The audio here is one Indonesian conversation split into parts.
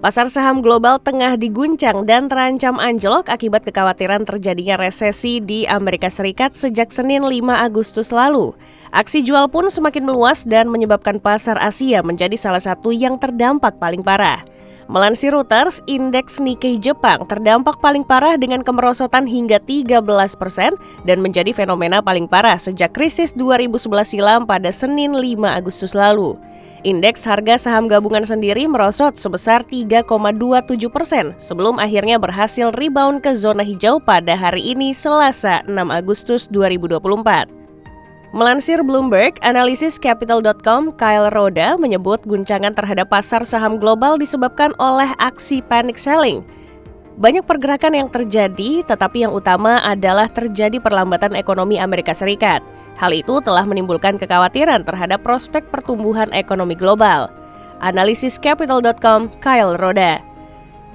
Pasar saham global tengah diguncang dan terancam anjlok akibat kekhawatiran terjadinya resesi di Amerika Serikat sejak Senin 5 Agustus lalu. Aksi jual pun semakin meluas dan menyebabkan pasar Asia menjadi salah satu yang terdampak paling parah. Melansir Reuters, indeks Nikkei Jepang terdampak paling parah dengan kemerosotan hingga 13% dan menjadi fenomena paling parah sejak krisis 2011 silam pada Senin 5 Agustus lalu. Indeks harga saham gabungan sendiri merosot sebesar 3,27% sebelum akhirnya berhasil rebound ke zona hijau pada hari ini Selasa 6 Agustus 2024. Melansir Bloomberg, analisis Capital.com Kyle Roda menyebut guncangan terhadap pasar saham global disebabkan oleh aksi panic selling. Banyak pergerakan yang terjadi, tetapi yang utama adalah terjadi perlambatan ekonomi Amerika Serikat. Hal itu telah menimbulkan kekhawatiran terhadap prospek pertumbuhan ekonomi global. Analisis Capital.com Kyle Roda.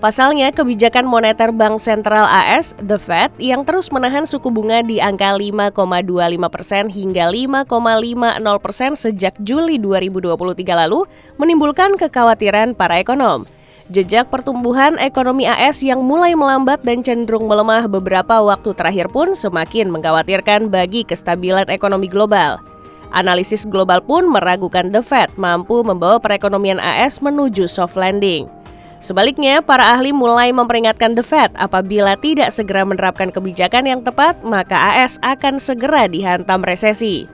Pasalnya, kebijakan moneter Bank Sentral AS, The Fed, yang terus menahan suku bunga di angka 5,25% hingga 5,50% sejak Juli 2023 lalu, menimbulkan kekhawatiran para ekonom. Jejak pertumbuhan ekonomi AS yang mulai melambat dan cenderung melemah beberapa waktu terakhir pun semakin mengkhawatirkan bagi kestabilan ekonomi global. Analisis global pun meragukan The Fed mampu membawa perekonomian AS menuju soft landing. Sebaliknya, para ahli mulai memperingatkan The Fed apabila tidak segera menerapkan kebijakan yang tepat, maka AS akan segera dihantam resesi.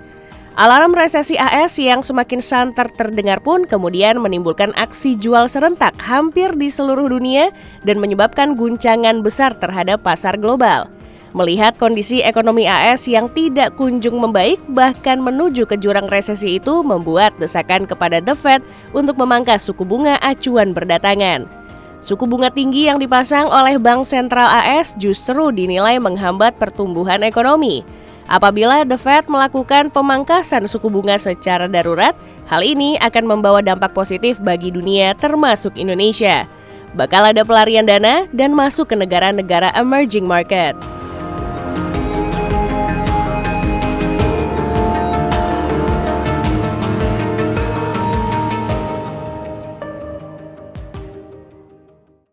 Alarm resesi AS yang semakin santer terdengar pun kemudian menimbulkan aksi jual serentak hampir di seluruh dunia dan menyebabkan guncangan besar terhadap pasar global. Melihat kondisi ekonomi AS yang tidak kunjung membaik bahkan menuju ke jurang resesi itu membuat desakan kepada The Fed untuk memangkas suku bunga acuan berdatangan. Suku bunga tinggi yang dipasang oleh Bank Sentral AS justru dinilai menghambat pertumbuhan ekonomi. Apabila The Fed melakukan pemangkasan suku bunga secara darurat, hal ini akan membawa dampak positif bagi dunia termasuk Indonesia. Bakal ada pelarian dana dan masuk ke negara-negara emerging market.